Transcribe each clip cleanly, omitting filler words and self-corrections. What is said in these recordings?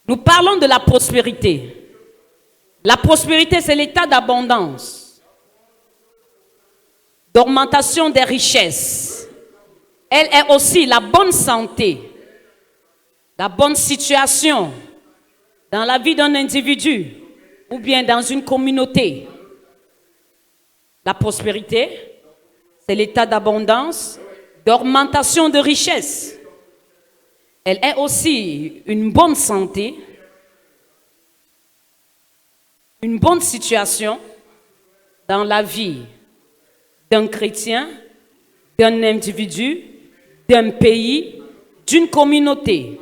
Nous parlons de la prospérité. La prospérité, c'est l'état d'abondance, d'augmentation des richesses. Elle est aussi la bonne santé, la bonne situation dans la vie d'un individu ou bien dans une communauté. La prospérité, c'est l'état d'abondance, d'augmentation de richesses. Elle est aussi une bonne santé, une bonne situation dans la vie d'un chrétien, d'un individu, d'un pays, d'une communauté.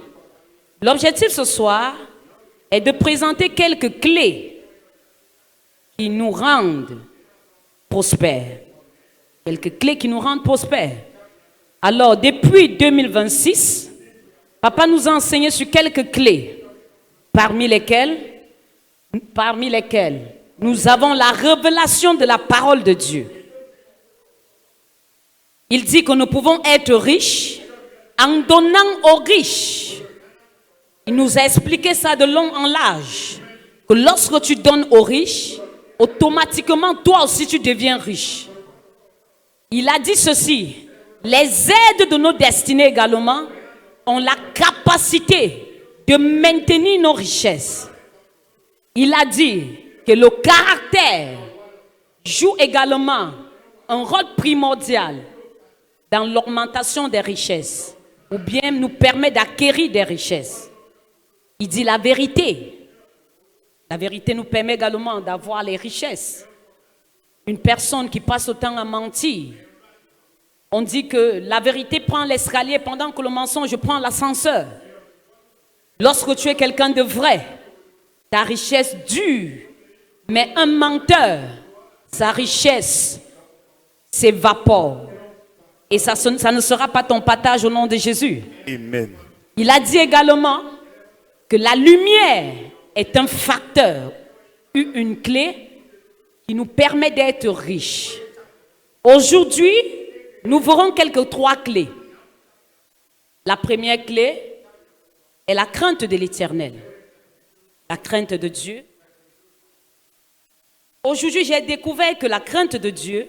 L'objectif ce soir est de présenter quelques clés qui nous rendent prospères. Quelques clés qui nous rendent prospères. Alors, depuis 2026, Papa nous a enseigné sur quelques clés, parmi lesquelles nous avons la révélation de la parole de Dieu. Il dit que nous pouvons être riches en donnant aux riches. Il nous a expliqué ça de long en large, que lorsque tu donnes aux riches, automatiquement toi aussi tu deviens riche. Il a dit ceci, les aides de nos destinées également ont la capacité de maintenir nos richesses. Il a dit que le caractère joue également un rôle primordial dans l'augmentation des richesses, ou bien nous permet d'acquérir des richesses. Il dit la vérité. La vérité nous permet également d'avoir les richesses. Une personne qui passe le temps à mentir, on dit que la vérité prend l'escalier pendant que le mensonge prend l'ascenseur. Lorsque tu es quelqu'un de vrai, ta richesse dure. Mais un menteur, sa richesse s'évapore. Et ça ne sera pas ton partage au nom de Jésus. Amen. Il a dit également que la lumière est un facteur, une clé qui nous permet d'être riches. Aujourd'hui, nous verrons trois clés. La première clé est la crainte de l'Éternel. La crainte de Dieu. Aujourd'hui, j'ai découvert que la crainte de Dieu,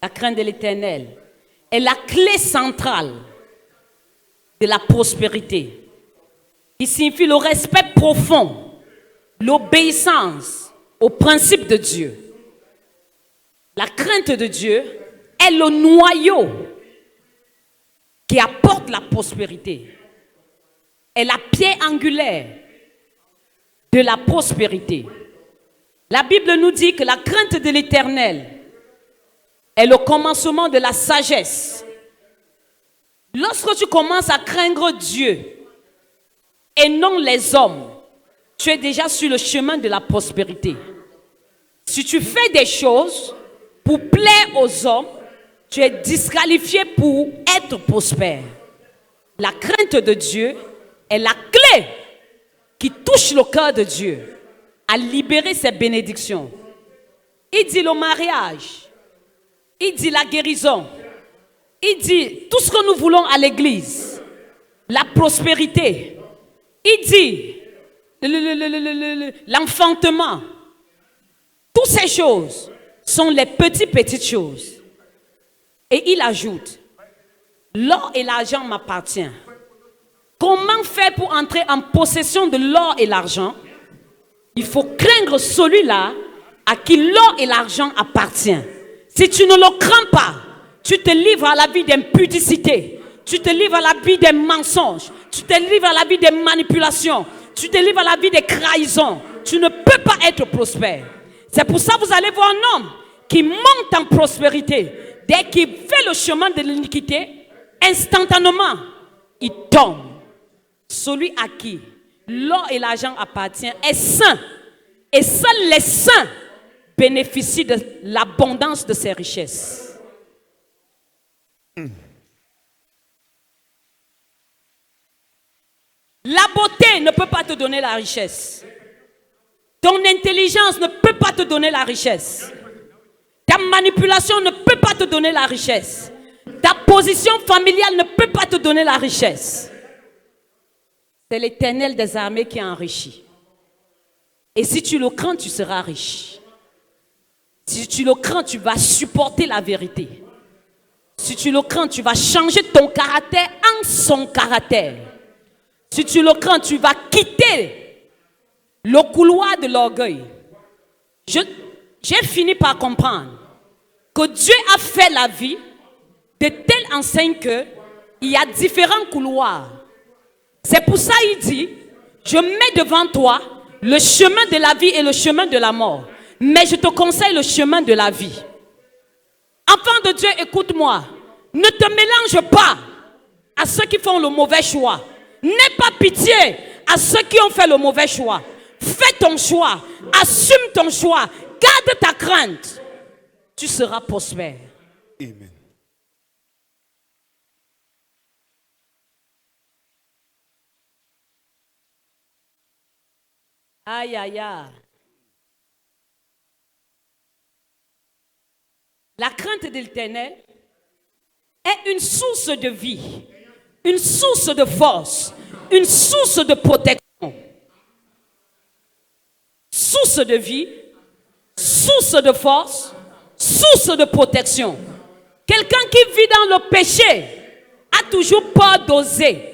la crainte de l'Éternel, est la clé centrale de la prospérité, qui signifie le respect profond, l'obéissance aux principes de Dieu. La crainte de Dieu est le noyau qui apporte la prospérité, est la pierre angulaire de la prospérité. La Bible nous dit que la crainte de l'Éternel est le commencement de la sagesse. Lorsque tu commences à craindre Dieu et non les hommes, tu es déjà sur le chemin de la prospérité. Si tu fais des choses pour plaire aux hommes, tu es disqualifié pour être prospère. La crainte de Dieu est la clé qui touche le cœur de Dieu à libérer ses bénédictions. Il dit le mariage, il dit la guérison, il dit tout ce que nous voulons à l'église, la prospérité, il dit l'enfantement. Toutes ces choses sont les petites choses. Et il ajoute, l'or et l'argent m'appartiennent. Comment faire pour entrer en possession de l'or et l'argent? Il faut craindre celui-là à qui l'or et l'argent appartiennent. Si tu ne le crains pas, tu te livres à la vie d'impudicité, tu te livres à la vie des mensonges, tu te livres à la vie des manipulations, tu te livres à la vie des trahisons. Tu ne peux pas être prospère. C'est pour ça que vous allez voir un homme qui monte en prospérité. Dès qu'il fait le chemin de l'iniquité, instantanément, il tombe. Celui à qui l'or et l'argent appartiennent est saint. Et seuls les saints bénéficient de l'abondance de ses richesses. La beauté ne peut pas te donner la richesse. Ton intelligence ne peut pas te donner la richesse. Ta manipulation ne peut pas te donner la richesse. Ta position familiale ne peut pas te donner la richesse. C'est l'Éternel des armées qui enrichit. Et si tu le crains, tu seras riche. Si tu le crains, tu vas supporter la vérité. Si tu le crains, tu vas changer ton caractère en son caractère. Si tu le crains, tu vas quitter le couloir de l'orgueil. J'ai fini par comprendre que Dieu a fait la vie de telle enseigne qu'il y a différents couloirs. C'est pour ça qu'il dit, je mets devant toi le chemin de la vie et le chemin de la mort. Mais je te conseille le chemin de la vie. Enfant de Dieu, écoute-moi. Ne te mélange pas à ceux qui font le mauvais choix. N'aie pas pitié à ceux qui ont fait le mauvais choix. Fais ton choix. Assume ton choix. Garde ta crainte. Tu seras prospère. Amen. Aïe, aïe, aïe. La crainte de l'Éternel est une source de vie, une source de force, une source de protection. Source de vie, source de force, source de protection. Quelqu'un qui vit dans le péché a toujours peur d'oser.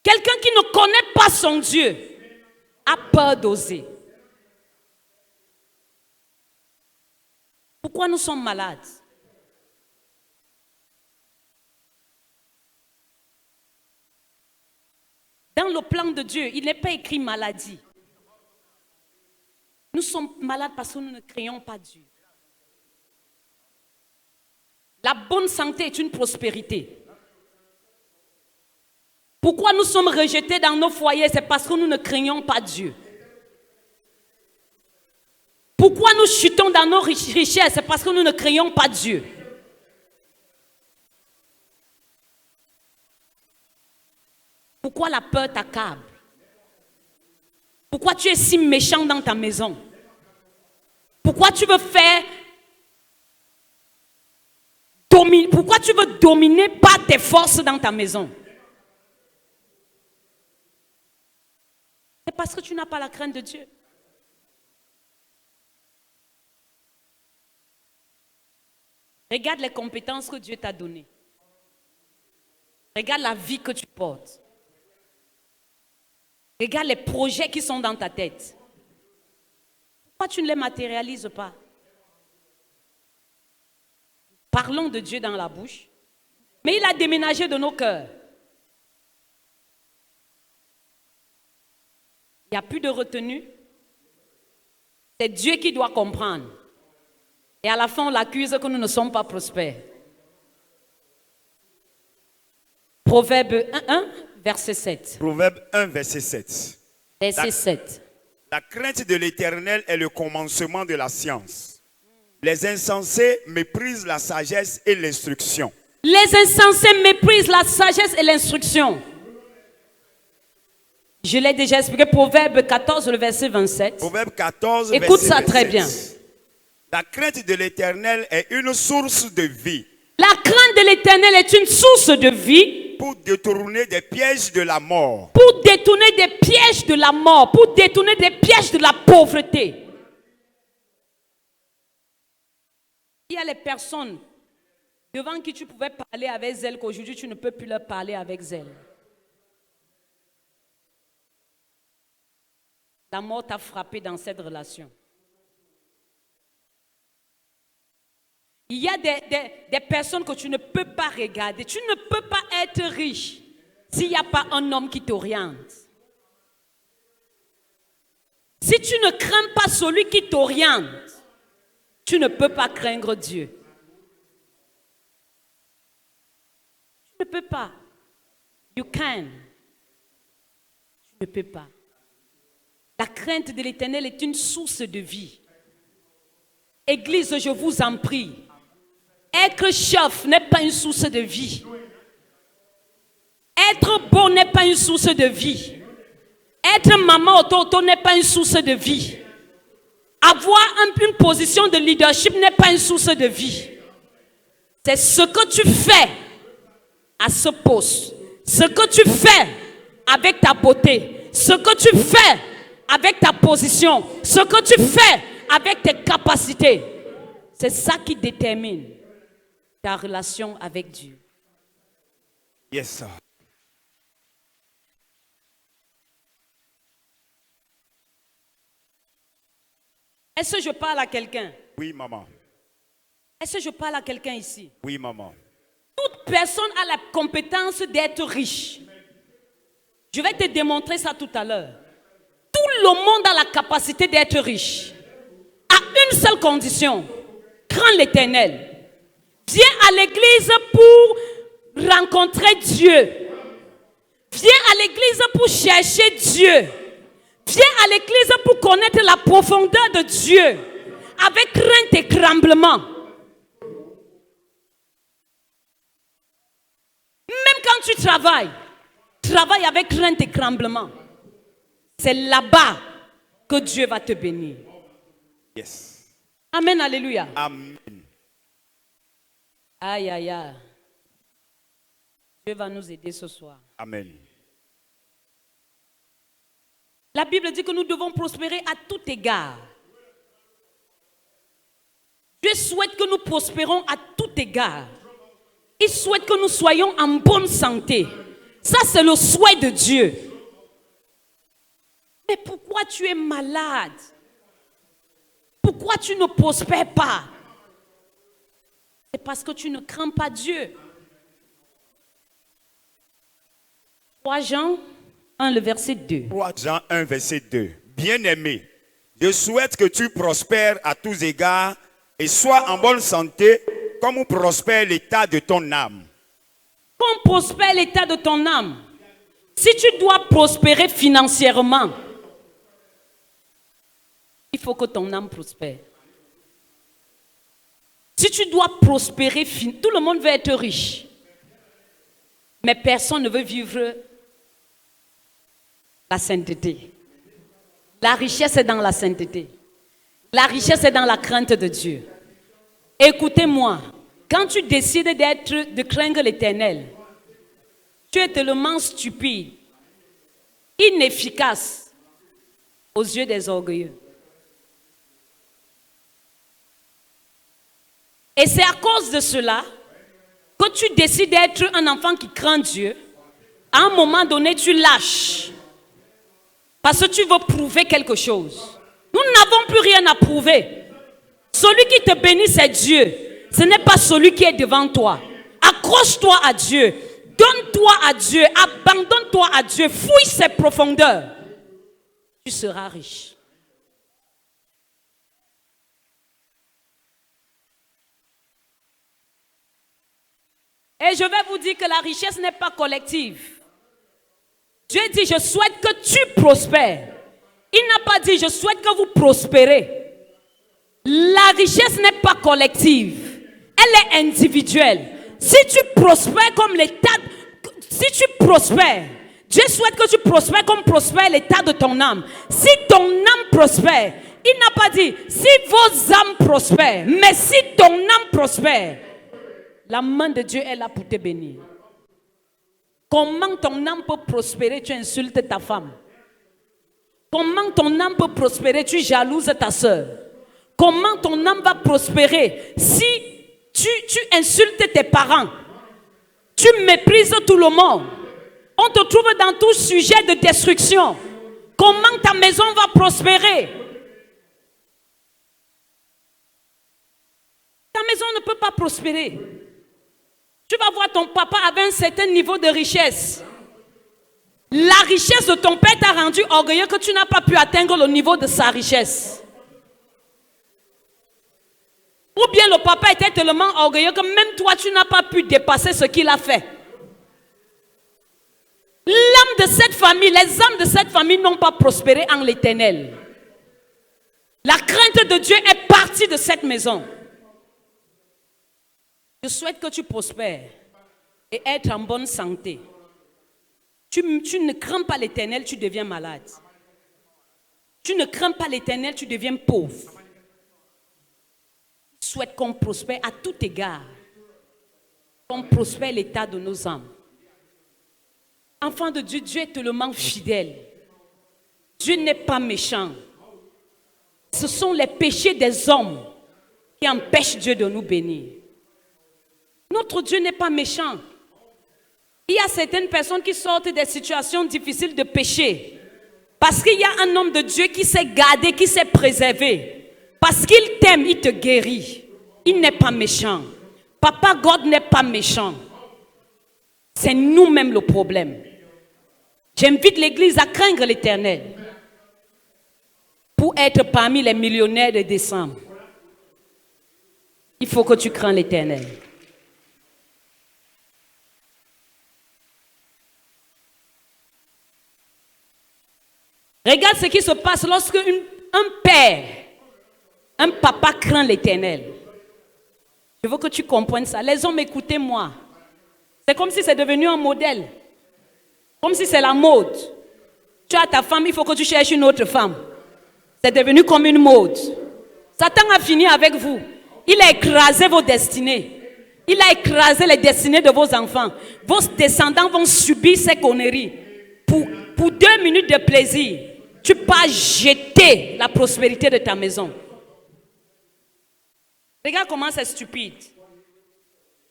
Quelqu'un qui ne connaît pas son Dieu a peur d'oser. Pourquoi nous sommes malades? Dans le plan de Dieu, il n'est pas écrit maladie. Nous sommes malades parce que nous ne créons pas Dieu. La bonne santé est une prospérité. Pourquoi nous sommes rejetés dans nos foyers? C'est parce que nous ne craignons pas Dieu. Pourquoi nous chutons dans nos richesses? C'est parce que nous ne craignons pas Dieu. Pourquoi la peur t'accable? Pourquoi tu es si méchant dans ta maison? Pourquoi tu veux Pourquoi tu veux dominer par tes forces dans ta maison? C'est parce que tu n'as pas la crainte de Dieu. Regarde les compétences que Dieu t'a données. Regarde la vie que tu portes. Regarde les projets qui sont dans ta tête. Pourquoi tu ne les matérialises pas? Parlons de Dieu dans la bouche, mais il a déménagé de nos cœurs. Il n'y a plus de retenue. C'est Dieu qui doit comprendre. Et à la fin, on l'accuse que nous ne sommes pas prospères. Proverbe 1, verset 7. Proverbe 1, verset 7. Verset 7. La crainte de l'Éternel est le commencement de la science. Les insensés méprisent la sagesse et l'instruction. Les insensés méprisent la sagesse et l'instruction. Je l'ai déjà expliqué, Proverbe 14, le verset 27. Proverbe 14, écoute verset ça 27. Très bien. La crainte de l'Éternel est une source de vie. La crainte de l'Éternel est une source de vie. Pour détourner des pièges de la mort. Pour détourner des pièges de la mort. Pour détourner des pièges de la pauvreté. Il y a les personnes devant qui tu pouvais parler avec zèle qu'aujourd'hui tu ne peux plus leur parler avec zèle. La mort t'a frappé dans cette relation. Il y a des personnes que tu ne peux pas regarder. Tu ne peux pas être riche s'il n'y a pas un homme qui t'oriente. Si tu ne crains pas celui qui t'oriente, tu ne peux pas craindre Dieu. Tu ne peux pas. You can. Tu ne peux pas. La crainte de l'Éternel est une source de vie. Église, je vous en prie. Être chef n'est pas une source de vie. Être beau n'est pas une source de vie. Être maman auto n'est pas une source de vie. Avoir une position de leadership n'est pas une source de vie. C'est ce que tu fais à ce poste. Ce que tu fais avec ta beauté. Ce que tu fais avec ta position. Ce que tu fais avec tes capacités. C'est ça qui détermine ta relation avec Dieu. Yes, sir. Est-ce que je parle à quelqu'un? Oui, maman. Est-ce que je parle à quelqu'un ici? Oui, maman. Toute personne a la compétence d'être riche. Je vais te démontrer ça tout à l'heure. Tout le monde a la capacité d'être riche. À une seule condition. Crains l'Éternel. Viens à l'église pour rencontrer Dieu. Viens à l'église pour chercher Dieu. Viens à l'église pour connaître la profondeur de Dieu. Avec crainte et tremblement. Même quand tu travailles, travaille avec crainte et tremblement. C'est là-bas que Dieu va te bénir. Yes. Amen, alléluia. Amen. Aïe, aïe, aïe. Dieu va nous aider ce soir. Amen. La Bible dit que nous devons prospérer à tout égard. Dieu souhaite que nous prospérons à tout égard. Il souhaite que nous soyons en bonne santé. Ça, c'est le souhait de Dieu. Mais pourquoi tu es malade? Pourquoi tu ne prospères pas? C'est parce que tu ne crains pas Dieu. 3 Jean 1, le verset 2. 3 Jean 1, verset 2. Bien-aimé, je souhaite que tu prospères à tous égards et sois en bonne santé comme prospère l'état de ton âme. Comme prospère l'état de ton âme. Si tu dois prospérer financièrement, il faut que ton âme prospère. Si tu dois prospérer, tout le monde veut être riche. Mais personne ne veut vivre la sainteté. La richesse est dans la sainteté. La richesse est dans la crainte de Dieu. Écoutez-moi, quand tu décides de craindre l'Éternel, tu es tellement stupide, inefficace aux yeux des orgueilleux. Et c'est à cause de cela que tu décides d'être un enfant qui craint Dieu. À un moment donné, tu lâches. Parce que tu veux prouver quelque chose. Nous n'avons plus rien à prouver. Celui qui te bénit, c'est Dieu. Ce n'est pas celui qui est devant toi. Accroche-toi à Dieu. Donne-toi à Dieu. Abandonne-toi à Dieu. Fouille ses profondeurs. Tu seras riche. Et je vais vous dire que la richesse n'est pas collective. Dieu dit, je souhaite que tu prospères. Il n'a pas dit, je souhaite que vous prospérez. La richesse n'est pas collective. Elle est individuelle. Si tu prospères comme l'état, si tu prospères, Dieu souhaite que tu prospères comme prospère l'état de ton âme. Si ton âme prospère, il n'a pas dit, si vos âmes prospèrent, mais si ton âme prospère, la main de Dieu est là pour te bénir. Comment ton âme peut prospérer? Tu insultes ta femme. Comment ton âme peut prospérer? Tu jalouses ta soeur. Comment ton âme va prospérer si tu insultes tes parents? Tu méprises tout le monde. On te trouve dans tout sujet de destruction. Comment ta maison va prospérer? Ta maison ne peut pas prospérer. Tu vas voir ton papa avec un certain niveau de richesse. La richesse de ton père t'a rendu orgueilleux que tu n'as pas pu atteindre le niveau de sa richesse. Ou bien le papa était tellement orgueilleux que même toi tu n'as pas pu dépasser ce qu'il a fait. L'âme de cette famille, les âmes de cette famille n'ont pas prospéré en l'Éternel. La crainte de Dieu est partie de cette maison. Je souhaite que tu prospères et être en bonne santé. Tu ne crains pas l'Éternel, tu deviens malade. Tu ne crains pas l'Éternel, tu deviens pauvre. Je souhaite qu'on prospère à tout égard. qu'on prospère l'état de nos âmes. Enfant de Dieu, Dieu est tellement fidèle. Dieu n'est pas méchant. Ce sont les péchés des hommes qui empêchent Dieu de nous bénir. Notre Dieu n'est pas méchant. Il y a certaines personnes qui sortent des situations difficiles de péché. Parce qu'il y a un homme de Dieu qui s'est gardé, qui s'est préservé. Parce qu'il t'aime, il te guérit. Il n'est pas méchant. Papa God n'est pas méchant. C'est nous-mêmes le problème. J'invite l'Église à craindre l'Éternel pour être parmi les millionnaires de décembre. Il faut que tu crains l'Éternel. Regarde ce qui se passe lorsque un père, un papa craint l'Éternel. Je veux que tu comprennes ça. Les hommes, écoutez-moi. C'est comme si c'est devenu un modèle. Comme si c'est la mode. Tu as ta femme, il faut que tu cherches une autre femme. C'est devenu comme une mode. Satan a fini avec vous. Il a écrasé vos destinées. Il a écrasé les destinées de vos enfants. Vos descendants vont subir ces conneries. Pour 2 minutes de plaisir, tu peux jeter la prospérité de ta maison. Regarde comment c'est stupide.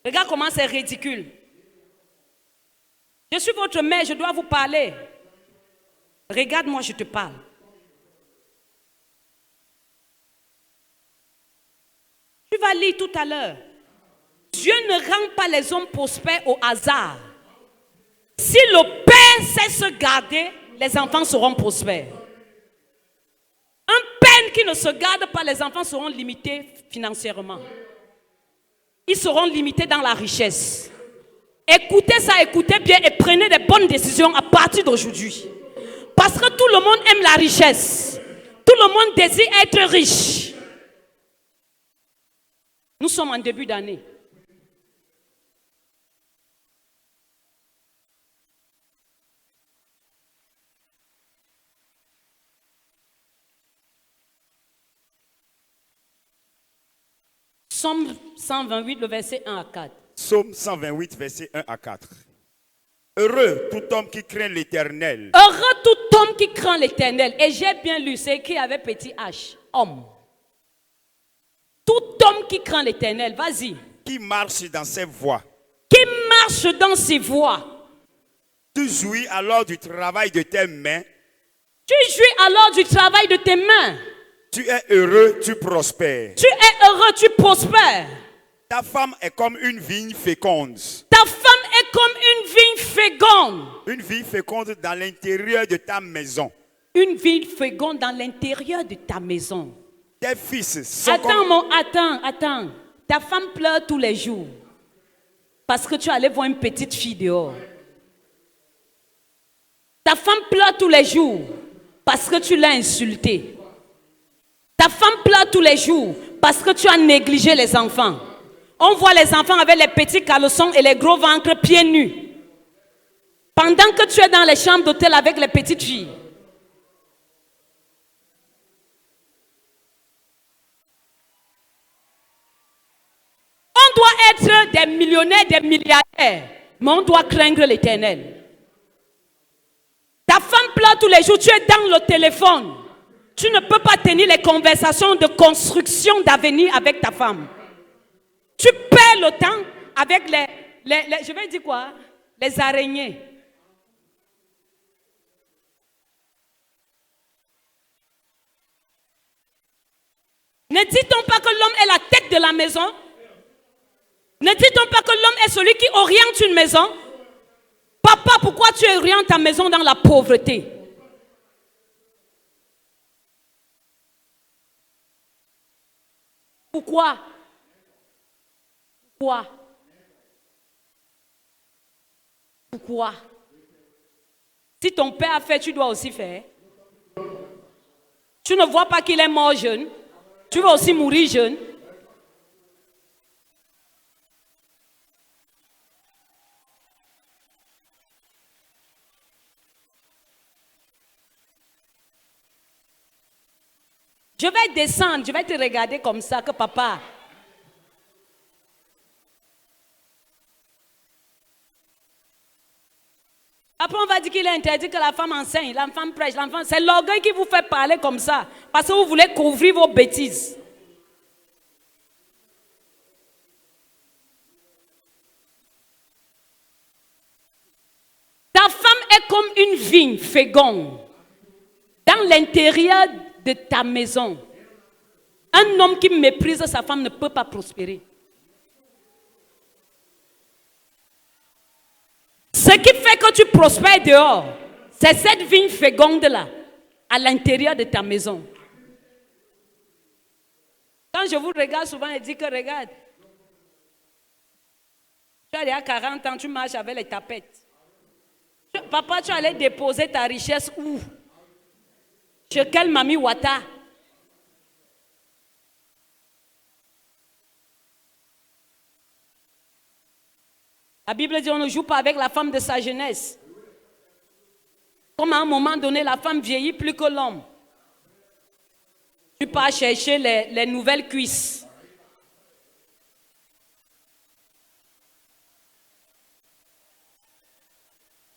Regarde comment c'est ridicule. Je suis votre mère, je dois vous parler. Regarde-moi, je te parle. Tu vas lire tout à l'heure. Dieu ne rend pas les hommes prospères au hasard. Si le père sait se garder, les enfants seront prospères. Un père qui ne se garde pas, les enfants seront limités financièrement. Ils seront limités dans la richesse. Écoutez ça, écoutez bien et prenez des bonnes décisions à partir d'aujourd'hui. Parce que tout le monde aime la richesse. Tout le monde désire être riche. Nous sommes en début d'année. Psaume 128, le verset 1 à 4. Psaume 128, verset 1 à 4. Heureux tout homme qui craint l'Éternel. Heureux tout homme qui craint l'Éternel. Et j'ai bien lu, c'est écrit avec petit H. Homme. Tout homme qui craint l'Éternel. Vas-y. Qui marche dans ses voies. Qui marche dans ses voies. Tu jouis alors du travail de tes mains. Tu jouis alors du travail de tes mains. Tu es heureux, tu prospères. Tu es heureux, tu prospères. Ta femme est comme une vigne féconde. Ta femme est comme une vigne féconde. Une vigne féconde dans l'intérieur de ta maison. Une vigne féconde dans l'intérieur de ta maison. Tes fils sont Attends. Ta femme pleure tous les jours. Parce que tu allais voir une petite fille dehors. Ta femme pleure tous les jours. Parce que tu l'as insultée. Ta femme pleure tous les jours. Parce que tu as négligé les enfants. On voit les enfants avec les petits caleçons et les gros ventres pieds nus. Pendant que tu es dans les chambres d'hôtel avec les petites filles. On doit être des millionnaires, des milliardaires. Mais on doit craindre l'Éternel. Ta femme pleure tous les jours, tu es dans le téléphone. Tu ne peux pas tenir les conversations de construction d'avenir avec ta femme. Tu perds le temps avec je vais dire quoi? Les araignées. Ne dit-on pas que l'homme est la tête de la maison? Ne dit-on pas que l'homme est celui qui oriente une maison? Papa, pourquoi tu orientes ta maison dans la pauvreté? Pourquoi? Si ton père a fait, tu dois aussi faire. Tu ne vois pas qu'il est mort jeune. Tu vas aussi mourir jeune. Je vais descendre, je vais te regarder comme ça, que papa. Après, on va dire qu'il est interdit que la femme enseigne, la femme prêche, l'enfant. C'est l'orgueil qui vous fait parler comme ça. Parce que vous voulez couvrir vos bêtises. Ta femme est comme une vigne féconde dans l'intérieur de ta maison. Un homme qui méprise sa femme ne peut pas prospérer. Ce qui fait que tu prospères dehors, c'est cette vigne féconde-là, à l'intérieur de ta maison. Quand je vous regarde souvent, je dis que regarde, tu as déjà 40 ans, tu marches avec les tapettes. Papa, tu allais déposer ta richesse où? Chez quelle mamie Wata? La Bible dit on ne joue pas avec la femme de sa jeunesse. Comme à un moment donné, la femme vieillit plus que l'homme. Tu pars chercher les nouvelles cuisses.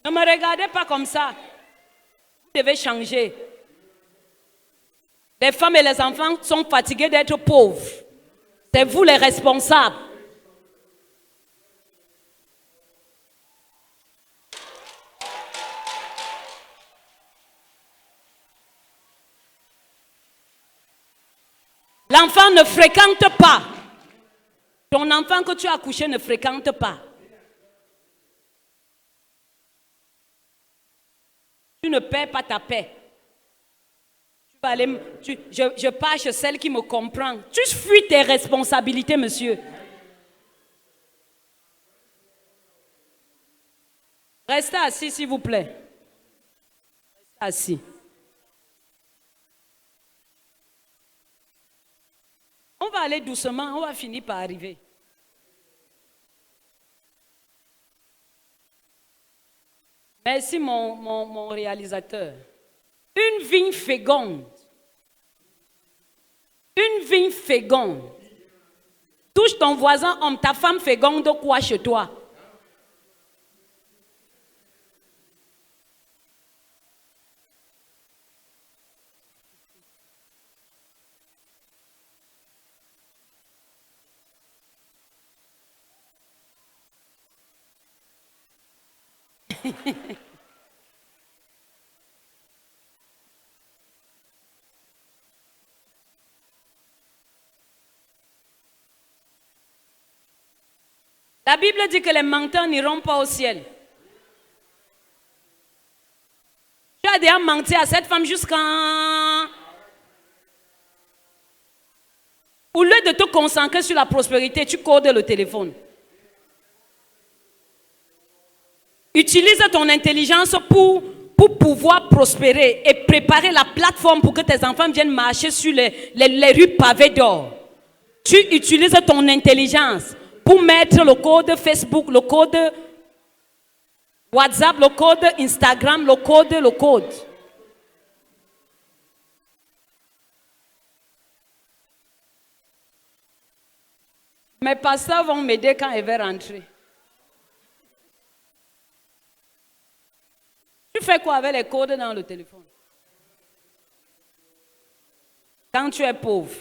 Ne me regardez pas comme ça. Vous devez changer. Les femmes et les enfants sont fatigués d'être pauvres. C'est vous les responsables. L'enfant ne fréquente pas. Ton enfant que tu as accouché ne fréquente pas. Tu ne perds pas ta paix. Tu vas aller, je pars chez celle qui me comprend. Tu fuis tes responsabilités, monsieur. Restez assis, s'il vous plaît. Restez assis. On va aller doucement, on va finir par arriver. Merci mon réalisateur. Une vigne féconde. Une vigne féconde. Touche ton voisin homme, ta femme féconde quoi chez toi? La Bible dit que les menteurs n'iront pas au ciel. Tu as déjà menti à cette femme jusqu'à... Au lieu de te concentrer sur la prospérité, tu codes le téléphone. Utilise ton intelligence pour pouvoir prospérer et préparer la plateforme pour que tes enfants viennent marcher sur les rues pavées d'or. Tu utilises ton intelligence pour mettre le code Facebook, le code WhatsApp, le code Instagram, le code. Mes pasteurs vont m'aider quand ils vont rentrer. Tu fais quoi avec les codes dans le téléphone? Quand tu es pauvre.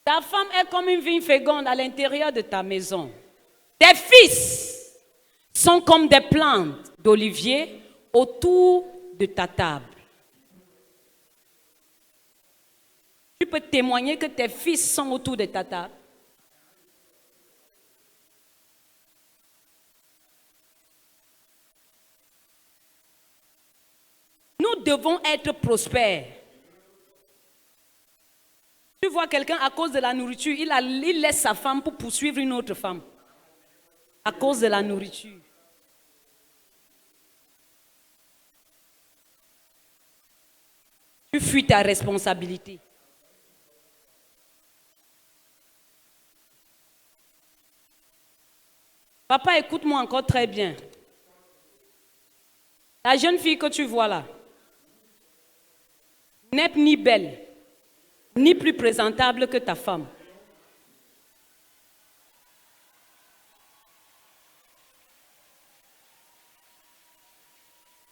Ta femme est comme une vigne féconde à l'intérieur de ta maison. Tes fils sont comme des plantes d'olivier autour de ta table. Tu peux témoigner que tes fils sont autour de ta table. Nous devons être prospères. Tu vois quelqu'un à cause de la nourriture, il laisse sa femme pour poursuivre une autre femme. À cause de la nourriture. Tu fuis ta responsabilité. Papa, écoute-moi encore très bien. La jeune fille que tu vois là n'est ni belle, ni plus présentable que ta femme.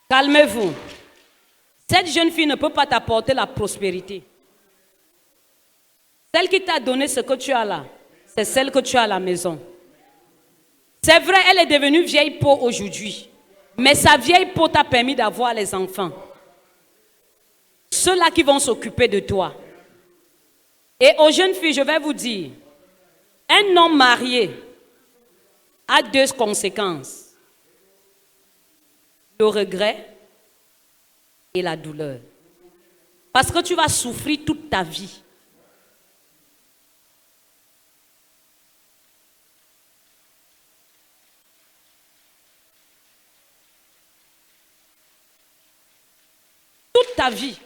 Calmez-vous. Cette jeune fille ne peut pas t'apporter la prospérité. Celle qui t'a donné ce que tu as là, c'est celle que tu as à la maison. C'est vrai, elle est devenue vieille peau aujourd'hui. Mais sa vieille peau t'a permis d'avoir les enfants. Ceux-là qui vont s'occuper de toi. Et aux jeunes filles, je vais vous dire, un homme marié a 2 conséquences. Le regret et la douleur. Parce que tu vas souffrir toute ta vie. Toute ta vie.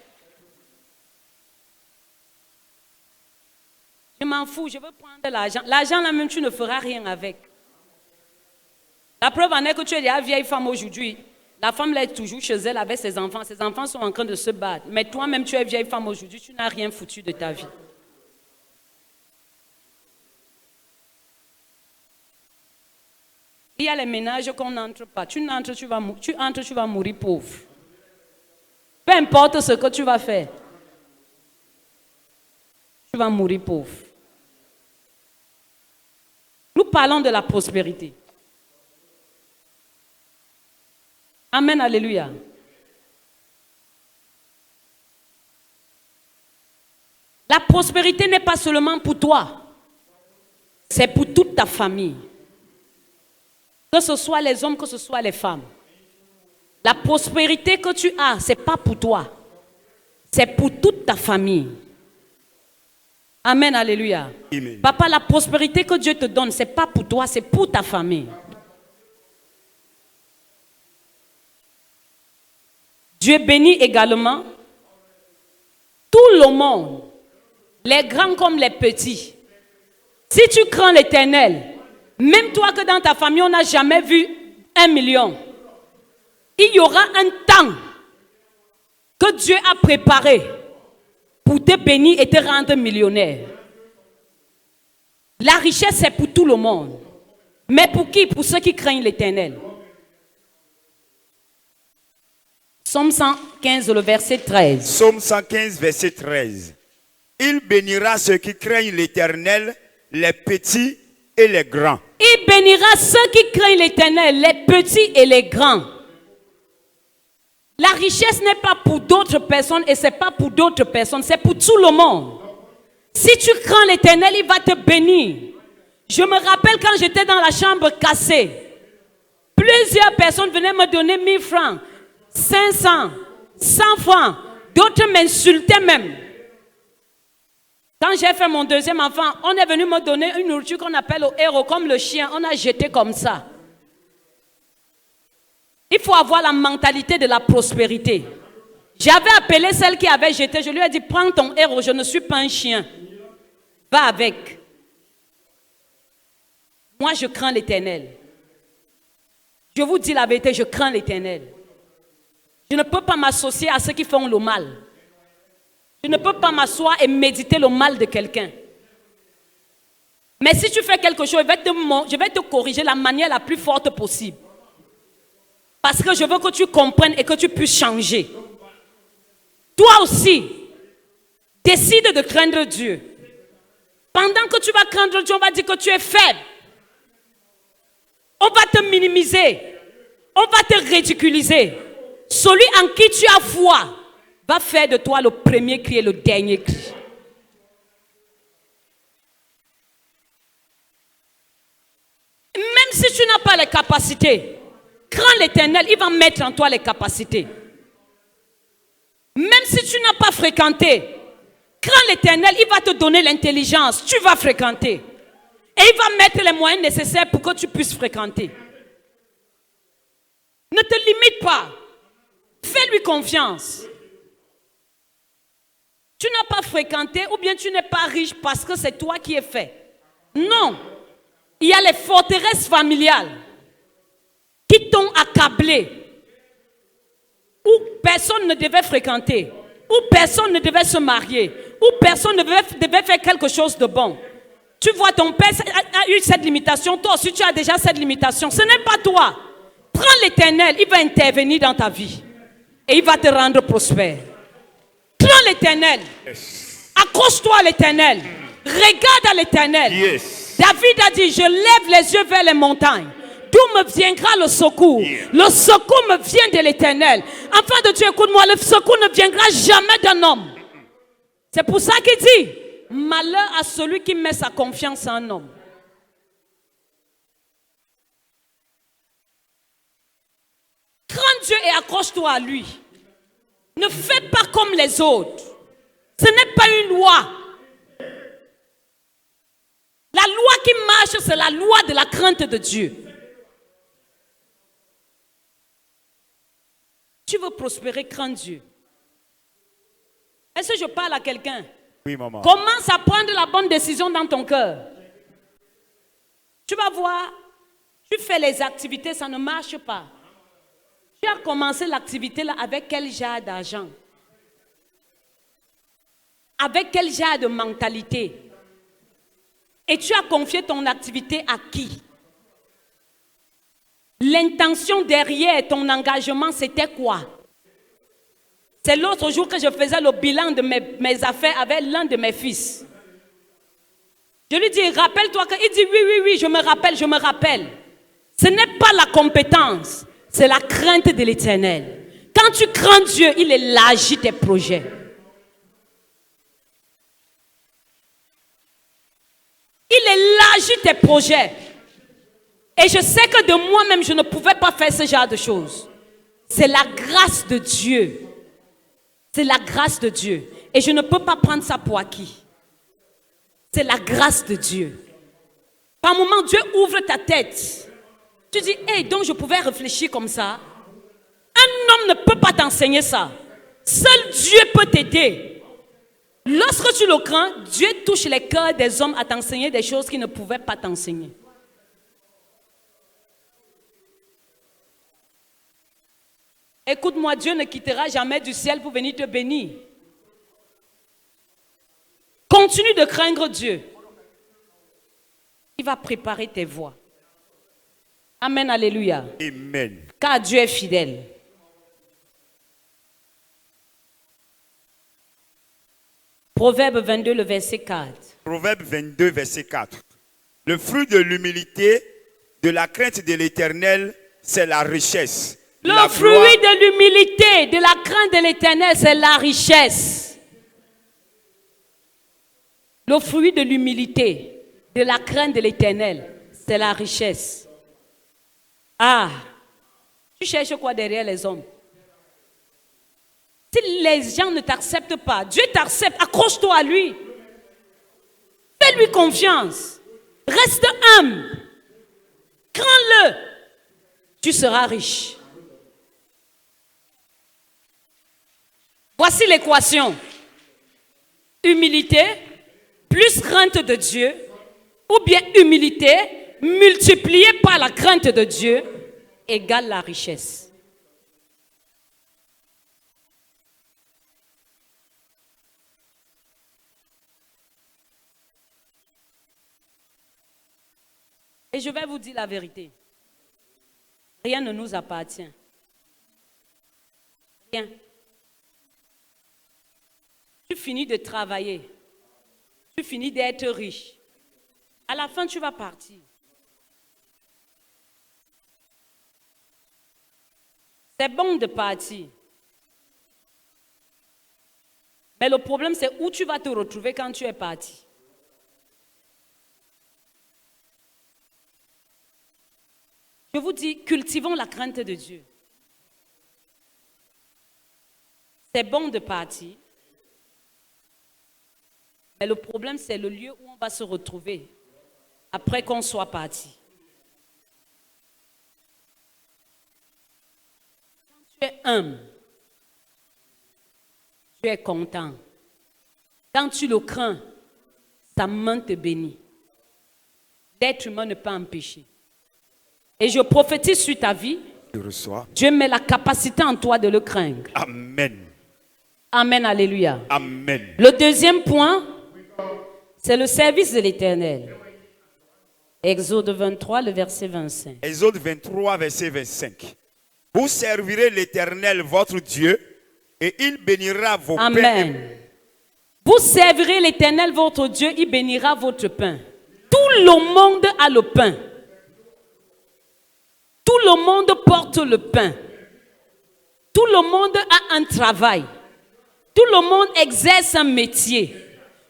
Je m'en fous, je veux prendre l'argent. L'argent là même, tu ne feras rien avec. La preuve en est que tu es la vieille femme aujourd'hui. La femme là est toujours chez elle avec ses enfants. Ses enfants sont en train de se battre. Mais toi-même, tu es vieille femme aujourd'hui, tu n'as rien foutu de ta vie. Il y a les ménages qu'on n'entre pas. Tu entres, tu vas mourir pauvre. Peu importe ce que tu vas faire, tu vas mourir pauvre. Nous parlons de la prospérité. Amen, alléluia. La prospérité n'est pas seulement pour toi, c'est pour toute ta famille. Que ce soit les hommes, que ce soit les femmes. La prospérité que tu as, ce n'est pas pour toi, c'est pour toute ta famille. Amen, alléluia. Amen. Papa, la prospérité que Dieu te donne, ce n'est pas pour toi, c'est pour ta famille. Dieu bénit également tout le monde, les grands comme les petits. Si tu crains l'Éternel, même toi que dans ta famille, on n'a jamais vu 1 million, il y aura un temps que Dieu a préparé pour te bénir et te rendre millionnaire. La richesse, c'est pour tout le monde. Mais pour qui? Pour ceux qui craignent l'Éternel. Psaume 115, le verset 13. Psaume 115, verset 13. Il bénira ceux qui craignent l'Éternel, les petits et les grands. Il bénira ceux qui craignent l'Éternel, les petits et les grands. La richesse n'est pas pour d'autres personnes et ce n'est pas pour d'autres personnes, c'est pour tout le monde. Si tu crains l'Éternel, il va te bénir. Je me rappelle quand j'étais dans la chambre cassée, plusieurs personnes venaient me donner 1000 francs, 500, 100 francs. D'autres m'insultaient même. Quand j'ai fait mon deuxième enfant, on est venu me donner une nourriture qu'on appelle au héros, comme le chien. On a jeté comme ça. Il faut avoir la mentalité de la prospérité. J'avais appelé celle qui avait jeté. Je lui ai dit, prends ton héros, je ne suis pas un chien. Va avec. Moi, je crains l'Éternel. Je vous dis la vérité, je crains l'Éternel. Je ne peux pas m'associer à ceux qui font le mal. Je ne peux pas m'asseoir et méditer le mal de quelqu'un. Mais si tu fais quelque chose, je vais te corriger de la manière la plus forte possible. Parce que je veux que tu comprennes et que tu puisses changer. Toi aussi, décide de craindre Dieu. Pendant que tu vas craindre Dieu, on va dire que tu es faible. On va te minimiser. On va te ridiculiser. Celui en qui tu as foi va faire de toi le premier cri et le dernier cri. Même si tu n'as pas les capacités, crains l'Éternel, il va mettre en toi les capacités. Même si tu n'as pas fréquenté, crains l'Éternel, il va te donner l'intelligence, tu vas fréquenter. Et il va mettre les moyens nécessaires pour que tu puisses fréquenter. Ne te limite pas. Fais-lui confiance. Tu n'as pas fréquenté ou bien tu n'es pas riche parce que c'est toi qui es fait. Non. Il y a les forteresses familiales qui t'ont accablé. Où personne ne devait fréquenter. Où personne ne devait se marier. Où personne ne devait faire quelque chose de bon. Tu vois, ton père a eu cette limitation. Toi aussi, tu as déjà cette limitation. Ce n'est pas toi. Prends l'Éternel, il va intervenir dans ta vie. et il va te rendre prospère. Crains l'Éternel. Accroche-toi à l'Éternel. Regarde à l'Éternel. David a dit, je lève les yeux vers les montagnes. D'où me viendra le secours? Le secours me vient de l'Éternel. Enfant de Dieu, écoute-moi, le secours ne viendra jamais d'un homme. C'est pour ça qu'il dit, malheur à celui qui met sa confiance en un homme. Crains Dieu et accroche-toi à lui. Ne fais pas comme les autres. Ce n'est pas une loi. La loi qui marche, c'est la loi de la crainte de Dieu. Tu veux prospérer, crains Dieu. Est-ce que je parle à quelqu'un? Oui, maman. Commence à prendre la bonne décision dans ton cœur. Tu vas voir, tu fais les activités, ça ne marche pas. Tu as commencé l'activité là avec quel genre d'argent? Avec quel genre de mentalité? Et tu as confié ton activité à qui? L'intention derrière ton engagement, c'était quoi? C'est l'autre jour que je faisais le bilan de mes affaires avec l'un de mes fils. Je lui dis, rappelle-toi que... Il dit, oui, je me rappelle. Ce n'est pas la compétence, c'est la crainte de l'Éternel. Quand tu crains Dieu, il élargit tes projets. Il élargit tes projets. Et je sais que de moi-même, je ne pouvais pas faire ce genre de choses. C'est la grâce de Dieu. C'est la grâce de Dieu. Et je ne peux pas prendre ça pour acquis. C'est la grâce de Dieu. Par moment, Dieu ouvre ta tête. Tu dis, hey, donc je pouvais réfléchir comme ça. Un homme ne peut pas t'enseigner ça. Seul Dieu peut t'aider. Lorsque tu le crains, Dieu touche les cœurs des hommes à t'enseigner des choses qu'il ne pouvait pas t'enseigner. Écoute-moi, Dieu ne quittera jamais du ciel pour venir te bénir. Continue de craindre Dieu. Il va préparer tes voies. Amen, alléluia. Amen. Car Dieu est fidèle. Proverbe 22, le verset 4. Proverbe 22, verset 4. Le fruit de l'humilité, de la crainte de l'Éternel, c'est la richesse. Le fruit de l'humilité, de la crainte de l'Éternel, c'est la richesse. Le fruit de l'humilité, de la crainte de l'Éternel, c'est la richesse. Ah, tu cherches quoi derrière les hommes? Si les gens ne t'acceptent pas, Dieu t'accepte, accroche-toi à lui. Fais-lui confiance. Reste humble. Crains-le. Tu seras riche. Voici l'équation. Humilité plus crainte de Dieu, ou bien humilité multipliée par la crainte de Dieu égale la richesse. Et je vais vous dire la vérité. Rien ne nous appartient. Rien. Tu finis de travailler. Tu finis d'être riche. À la fin, tu vas partir. C'est bon de partir. Mais le problème, c'est où tu vas te retrouver quand tu es parti. Je vous dis, cultivons la crainte de Dieu. C'est bon de partir. Mais le problème, c'est le lieu où on va se retrouver après qu'on soit parti. Quand tu es humble, tu es content. Quand tu le crains, sa main te bénit. L'être humain ne peut pas empêcher. Et je prophétise sur ta vie. Je reçois. Dieu met la capacité en toi de le craindre. Amen. Amen, alléluia. Amen. Le deuxième point, c'est le service de l'Éternel. Exode 23, le verset 25. Exode 23, verset 25. Vous servirez l'Éternel, votre Dieu, et il bénira vos pains. Amen. Vous servirez l'Éternel, votre Dieu, il bénira votre pain. Tout le monde a le pain. Tout le monde porte le pain. Tout le monde a un travail. Tout le monde exerce un métier.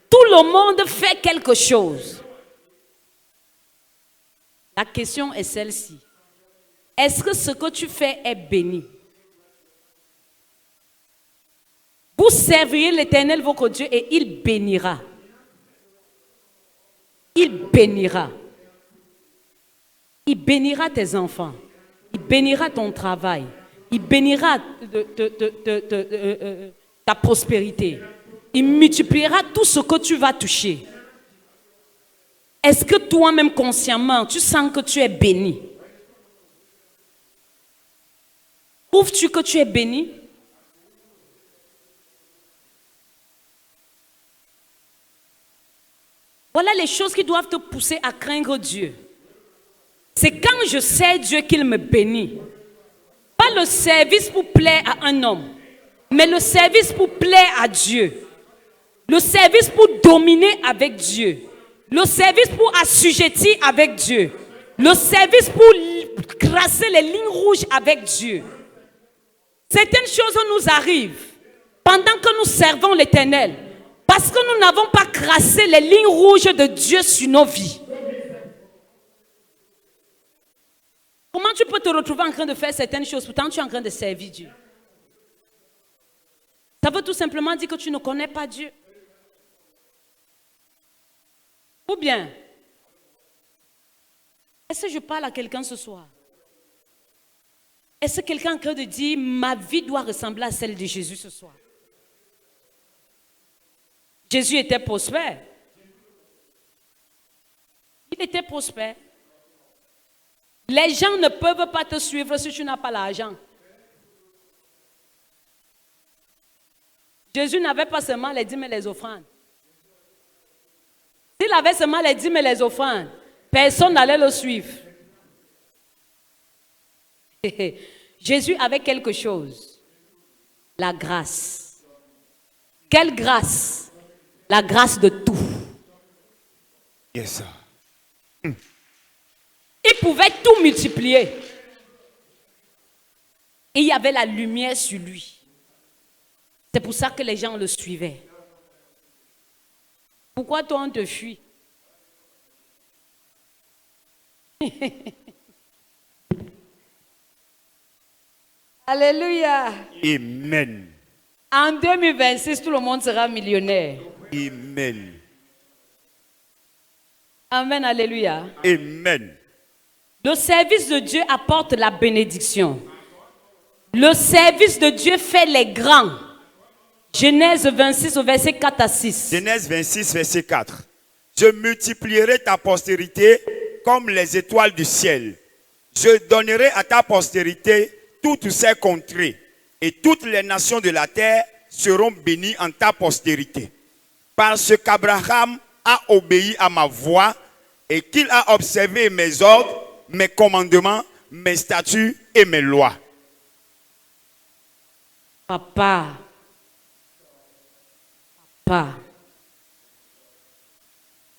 Tout le monde fait quelque chose. La question est celle-ci. Est-ce que ce que tu fais est béni? Vous servirez l'Éternel, votre Dieu, et il bénira. Il bénira. Il bénira tes enfants. Il bénira ton travail. Il bénira ta prospérité. Il multipliera tout ce que tu vas toucher. Est-ce que toi-même consciemment, tu sens que tu es béni? Trouves-tu que tu es béni? Voilà les choses qui doivent te pousser à craindre Dieu. C'est quand je sais Dieu qu'il me bénit. Pas le service pour plaire à un homme, mais le service pour plaire à Dieu. Le service pour dominer avec Dieu. Le service pour assujettir avec Dieu. Le service pour crasser les lignes rouges avec Dieu. Certaines choses nous arrivent pendant que nous servons l'Éternel. Parce que nous n'avons pas crassé les lignes rouges de Dieu sur nos vies. Comment tu peux te retrouver en train de faire certaines choses, pourtant tu es en train de servir Dieu? Ça veut tout simplement dire que tu ne connais pas Dieu. Ou bien, est-ce que je parle à quelqu'un ce soir? Est-ce que quelqu'un est en train de dire, ma vie doit ressembler à celle de Jésus ce soir? Jésus était prospère. Il était prospère. Les gens ne peuvent pas te suivre si tu n'as pas l'argent. Jésus n'avait pas seulement les dîmes et les offrandes. S'il avait seulement les dîmes et les offrandes, personne n'allait le suivre. Jésus avait quelque chose. La grâce. Quelle grâce? La grâce de tout. Yes, sir. Il pouvait tout multiplier. Et il y avait la lumière sur lui. C'est pour ça que les gens le suivaient. Pourquoi toi on te fuit? Alléluia. Amen. En 2026, tout le monde sera millionnaire. Amen. Amen, alléluia. Amen. Le service de Dieu apporte la bénédiction. Le service de Dieu fait les grands. Genèse 26 au verset 4 à 6. Genèse 26, verset 4. Je multiplierai ta postérité comme les étoiles du ciel. Je donnerai à ta postérité toutes ces contrées, et toutes les nations de la terre seront bénies en ta postérité. Parce qu'Abraham a obéi à ma voix et qu'il a observé mes ordres, mes commandements, mes statuts et mes lois. Papa,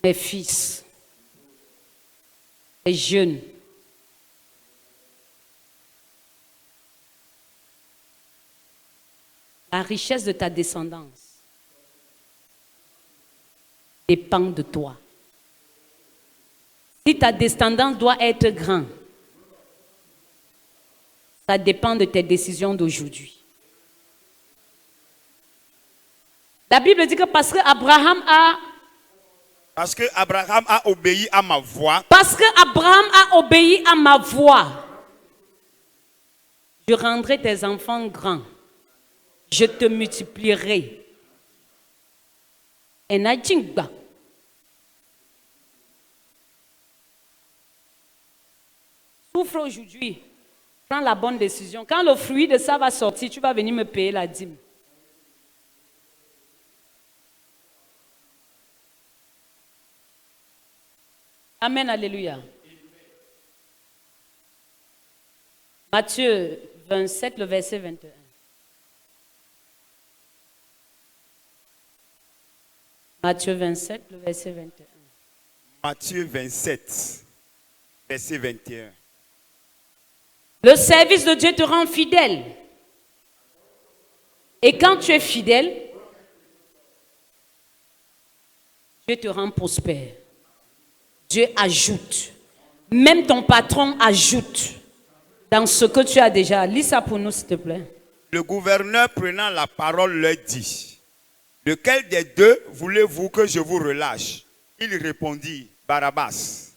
mes fils, les jeunes, la richesse de ta descendance dépend de toi. Si ta descendance doit être grande, ça dépend de tes décisions d'aujourd'hui. La Bible dit que parce que Abraham a obéi à ma voix. Parce que Abraham a obéi à ma voix, je rendrai tes enfants grands. Je te multiplierai. Et Najingba. Souffre aujourd'hui. Prends la bonne décision. Quand le fruit de ça va sortir, tu vas venir me payer la dîme. Amen, alléluia. Matthieu 27, le verset 21. Matthieu 27, le verset 21. Matthieu 27, verset 21. Le service de Dieu te rend fidèle. Et quand tu es fidèle, Dieu te rend prospère. Dieu ajoute. Même ton patron ajoute dans ce que tu as déjà. Lis ça pour nous, s'il te plaît. Le gouverneur prenant la parole leur dit, « Lequel des deux voulez-vous que je vous relâche ?» Il répondit, « Barabbas. »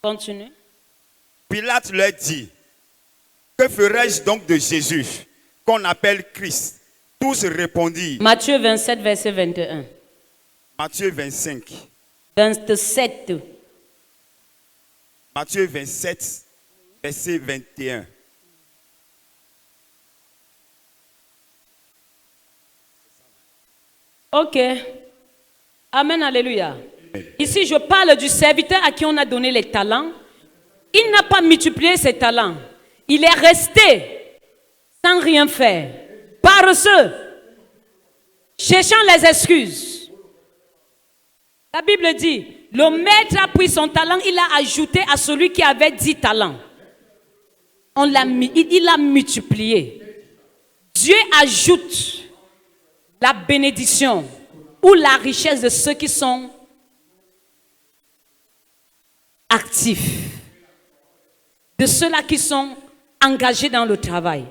Continue. Pilate leur dit, « Que ferai-je donc de Jésus, qu'on appelle Christ ?» Tous répondirent. Matthieu 27, verset 21. Matthieu 25. 27. Matthieu 27, verset 21. Ok. Amen, alléluia. Ici, je parle du serviteur à qui on a donné les talents. Il n'a pas multiplié ses talents. Il est resté sans rien faire. Paresseux. Cherchant les excuses. La Bible dit, le maître a pris son talent, il l'a ajouté à celui qui avait 10 talents. Il l'a multiplié. Dieu ajoute la bénédiction ou la richesse de ceux qui sont actifs, de ceux-là qui sont engagés dans le travail,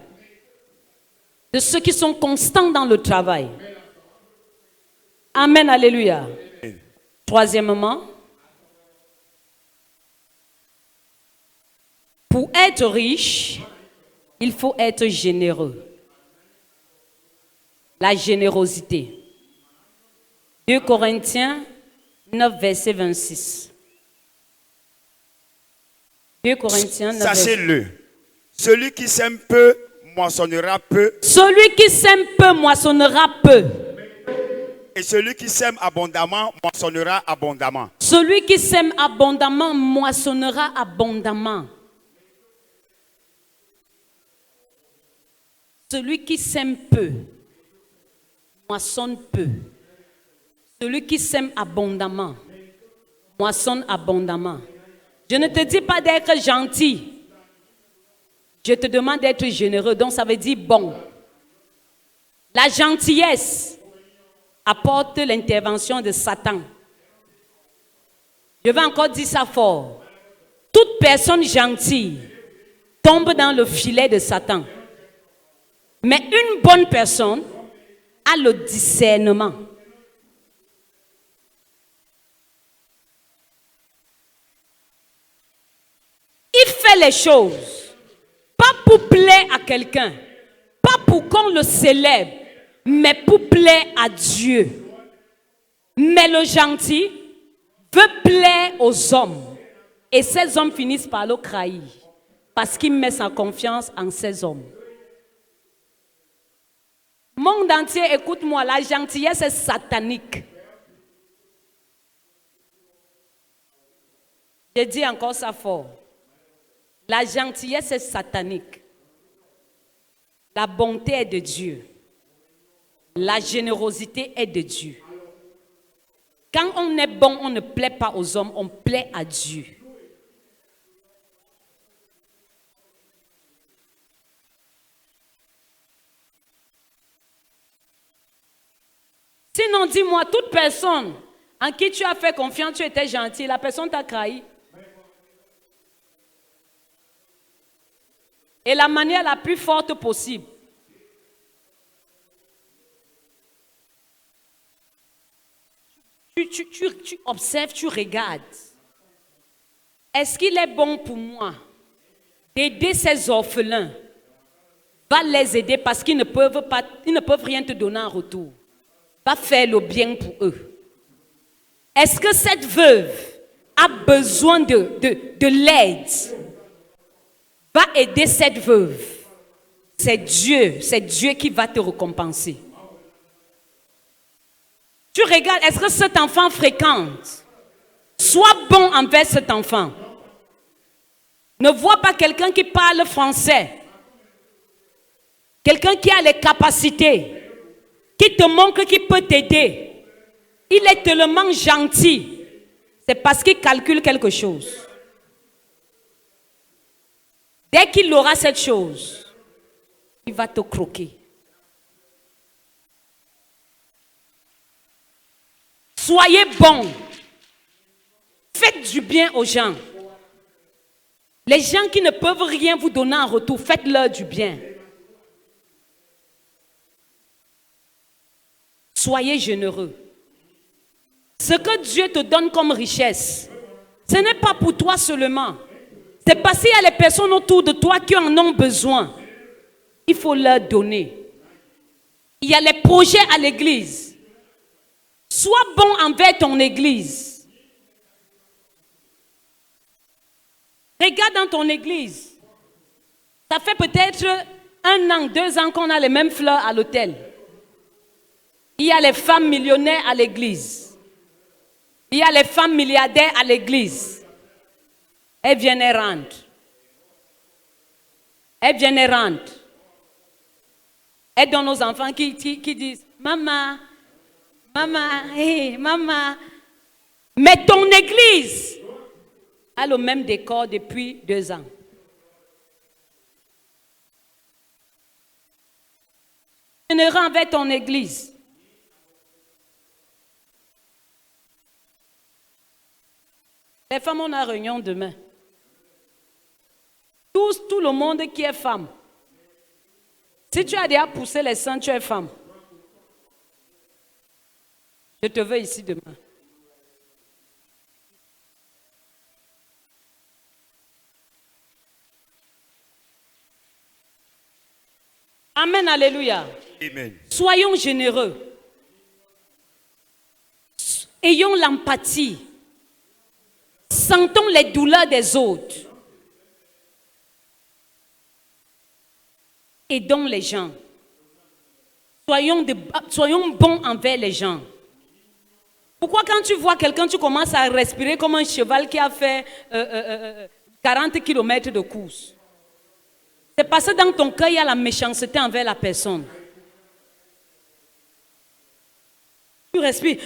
de ceux qui sont constants dans le travail. Amen, alléluia. Troisièmement, pour être riche, il faut être généreux. La générosité. 2 Corinthiens 9, verset 26. 2 Corinthiens 9, Sachez-le, celui qui sème peu, moissonnera peu. Celui qui sème peu, moissonnera peu. Et celui qui sème abondamment, moissonnera abondamment. Celui qui sème abondamment, moissonnera abondamment. Celui qui sème peu, moissonne peu. Celui qui sème abondamment, moissonne abondamment. Je ne te dis pas d'être gentil. Je te demande d'être généreux. Donc ça veut dire bon. La gentillesse apporte l'intervention de Satan. Je vais encore dire ça fort. Toute personne gentille tombe dans le filet de Satan. Mais une bonne personne a le discernement. Il fait les choses, pas pour plaire à quelqu'un, pas pour qu'on le célèbre, mais pour plaire à Dieu. Mais le gentil veut plaire aux hommes. Et ces hommes finissent par le trahir, parce qu'il met sa confiance en ces hommes. Monde entier, écoute-moi, la gentillesse est satanique. Je dis encore ça fort. La gentillesse est satanique. La bonté est de Dieu. La générosité est de Dieu. Quand on est bon, on ne plaît pas aux hommes, on plaît à Dieu. Sinon, dis-moi, toute personne en qui tu as fait confiance, tu étais gentil, la personne t'a trahi. Et la manière la plus forte possible. Tu observes, tu regardes. Est-ce qu'il est bon pour moi d'aider ces orphelins? Va les aider parce qu'ils ne peuvent rien te donner en retour. Va faire le bien pour eux. Est-ce que cette veuve a besoin de l'aide? Va aider cette veuve. C'est Dieu qui va te récompenser. Tu regardes, est-ce que cet enfant fréquente? Sois bon envers cet enfant. Ne vois pas quelqu'un qui parle français. Quelqu'un qui a les capacités, qui te montre qu'il peut t'aider. Il est tellement gentil. C'est parce qu'il calcule quelque chose. Dès qu'il aura cette chose, il va te croquer. Soyez bons. Faites du bien aux gens. Les gens qui ne peuvent rien vous donner en retour, faites-leur du bien. Soyez généreux. Ce que Dieu te donne comme richesse, ce n'est pas pour toi seulement. C'est parce qu'il y a les personnes autour de toi qui en ont besoin. Il faut leur donner. Il y a les projets à l'église. Sois bon envers ton église. Regarde dans ton église. Ça fait peut-être 1 an, 2 ans qu'on a les mêmes fleurs à l'autel. Il y a les femmes millionnaires à l'église. Il y a les femmes milliardaires à l'église. Elles viennent et rentrent. Elles viennent et rentrent. Elles donnent aux enfants qui disent « Maman, maman, hey, maman ». Mais ton église a le même décor depuis 2 ans. Généreux envers ton église. Les femmes, on a réunion demain. Tout le monde qui est femme. Si tu as déjà poussé les seins, tu es femme. Je te veux ici demain. Amen, alléluia. Amen. Soyons généreux. Ayons l'empathie. Sentons les douleurs des autres. Aidons les gens. Soyons bons envers les gens. Pourquoi quand tu vois quelqu'un, tu commences à respirer comme un cheval qui a fait 40 km de course? C'est parce que dans ton cœur, il y a la méchanceté envers la personne. Tu respires.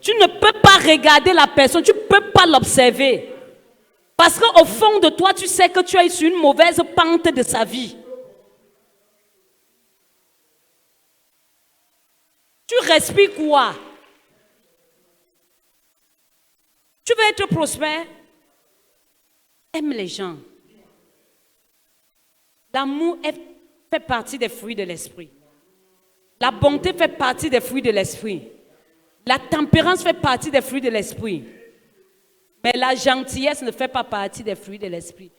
Tu ne peux pas regarder la personne, tu ne peux pas l'observer. Parce qu'au fond de toi, tu sais que tu es sur une mauvaise pente de sa vie. Tu respires quoi? Tu veux être prospère? Aime les gens. L'amour fait partie des fruits de l'esprit. La bonté fait partie des fruits de l'esprit. La tempérance fait partie des fruits de l'esprit. Mais la gentillesse ne fait pas partie des fruits de l'esprit.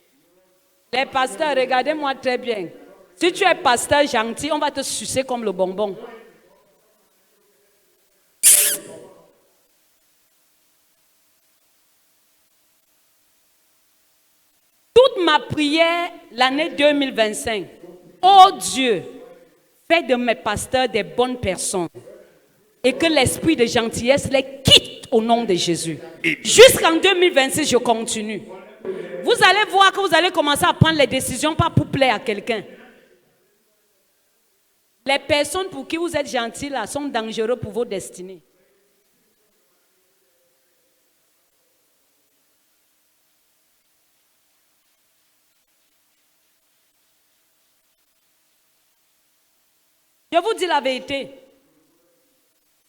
Les pasteurs, regardez-moi très bien. Si tu es pasteur gentil, on va te sucer comme le bonbon. Toute ma prière l'année 2025, oh Dieu, fais de mes pasteurs des bonnes personnes et que l'esprit de gentillesse les quitte au nom de Jésus. Jusqu'en 2026, je continue. Vous allez voir que vous allez commencer à prendre les décisions pas pour plaire à quelqu'un. Les personnes pour qui vous êtes gentils là sont dangereuses pour vos destinées. Je vous dis la vérité.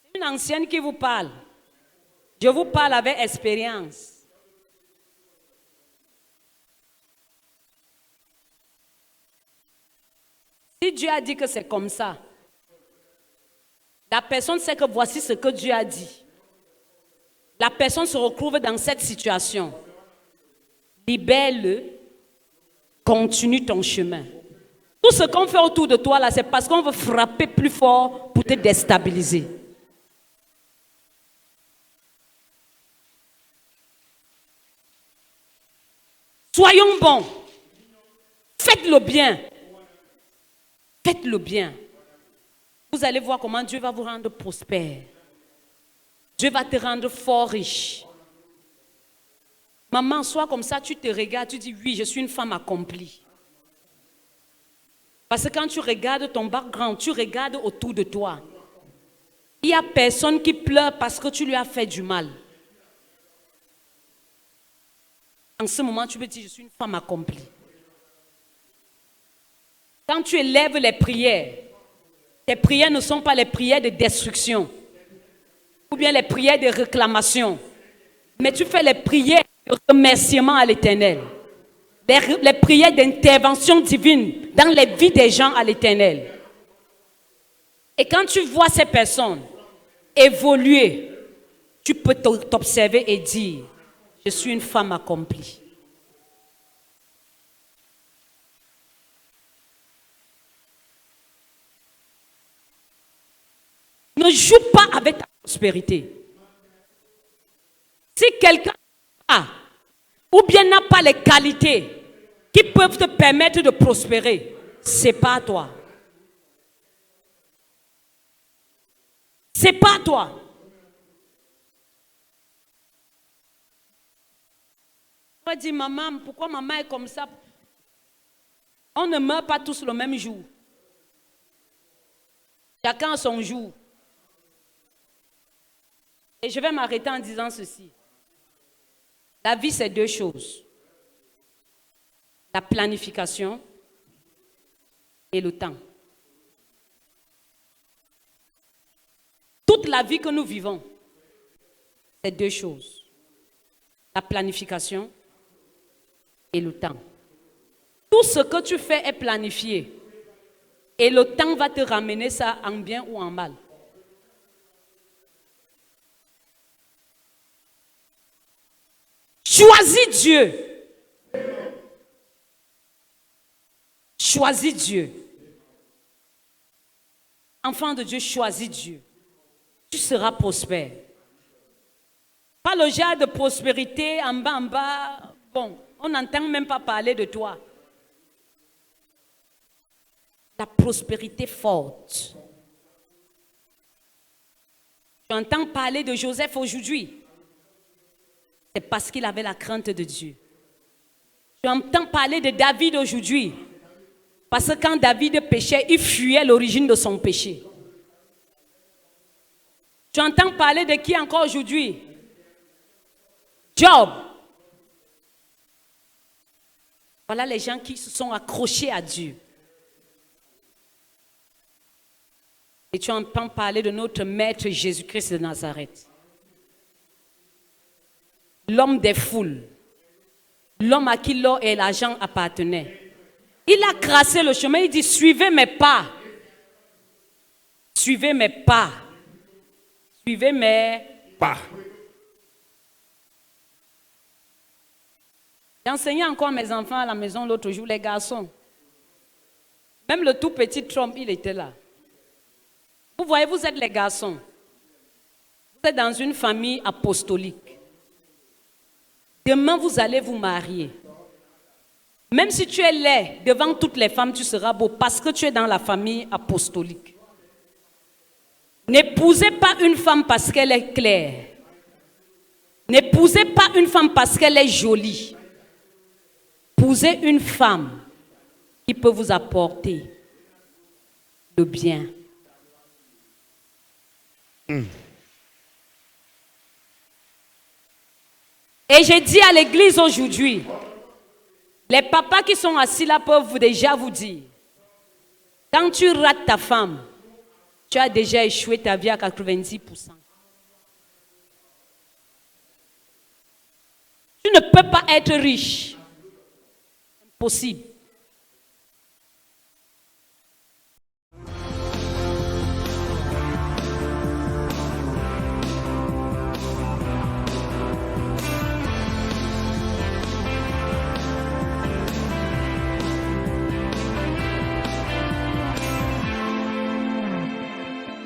C'est une ancienne qui vous parle. Je vous parle avec expérience. Si Dieu a dit que c'est comme ça, la personne sait que voici ce que Dieu a dit. La personne se retrouve dans cette situation. Libère-le, continue ton chemin. Tout ce qu'on fait autour de toi là, c'est parce qu'on veut frapper plus fort pour te déstabiliser. Soyons bons. Faites le bien. Faites le bien. Vous allez voir comment Dieu va vous rendre prospère. Dieu va te rendre fort riche. Maman, sois comme ça, tu te regardes, tu dis oui, je suis une femme accomplie. Parce que quand tu regardes ton background, tu regardes autour de toi. Il n'y a personne qui pleure parce que tu lui as fait du mal. En ce moment, tu peux dire, je suis une femme accomplie. Quand tu élèves les prières, tes prières ne sont pas les prières de destruction ou bien les prières de réclamation, mais tu fais les prières de remerciement à l'Éternel, les prières d'intervention divine dans les vies des gens à l'Éternel. Et quand tu vois ces personnes évoluer, tu peux t'observer et dire, je suis une femme accomplie. Ne joue pas avec ta prospérité. Si quelqu'un a ou bien n'a pas les qualités qui peuvent te permettre de prospérer, ce n'est pas toi. Ce n'est pas toi. On va dire, maman, pourquoi maman est comme ça? On ne meurt pas tous le même jour. Chacun a son jour. Et je vais m'arrêter en disant ceci. La vie, c'est deux choses. La planification et le temps. Toute la vie que nous vivons, c'est deux choses. La planification et le temps. Tout ce que tu fais est planifié. Et le temps va te ramener ça en bien ou en mal. Choisis Dieu. Choisis Dieu. Enfant de Dieu, choisis Dieu. Tu seras prospère. Pas le genre de prospérité en bas. Bon, on n'entend même pas parler de toi. La prospérité forte. Tu entends parler de Joseph aujourd'hui. C'est parce qu'il avait la crainte de Dieu. Tu entends parler de David aujourd'hui. Parce que quand David péchait, il fuyait l'origine de son péché. Tu entends parler de qui encore aujourd'hui? Job. Voilà les gens qui se sont accrochés à Dieu. Et tu entends parler de notre maître Jésus-Christ de Nazareth. L'homme des foules. L'homme à qui l'or et l'argent appartenaient. Il a tracé le chemin, il dit, suivez mes pas. Suivez mes pas. Suivez mes pas. J'enseignais encore à mes enfants à la maison l'autre jour, les garçons. Même le tout petit Trump, il était là. Vous voyez, vous êtes les garçons. Vous êtes dans une famille apostolique. Demain, vous allez vous marier. Même si tu es laid, devant toutes les femmes, tu seras beau parce que tu es dans la famille apostolique. N'épousez pas une femme parce qu'elle est claire. N'épousez pas une femme parce qu'elle est jolie. Épousez une femme qui peut vous apporter le bien. Et j'ai dit à l'église aujourd'hui, les papas qui sont assis là peuvent déjà vous dire, quand tu rates ta femme, tu as déjà échoué ta vie à 90%. Tu ne peux pas être riche. Impossible.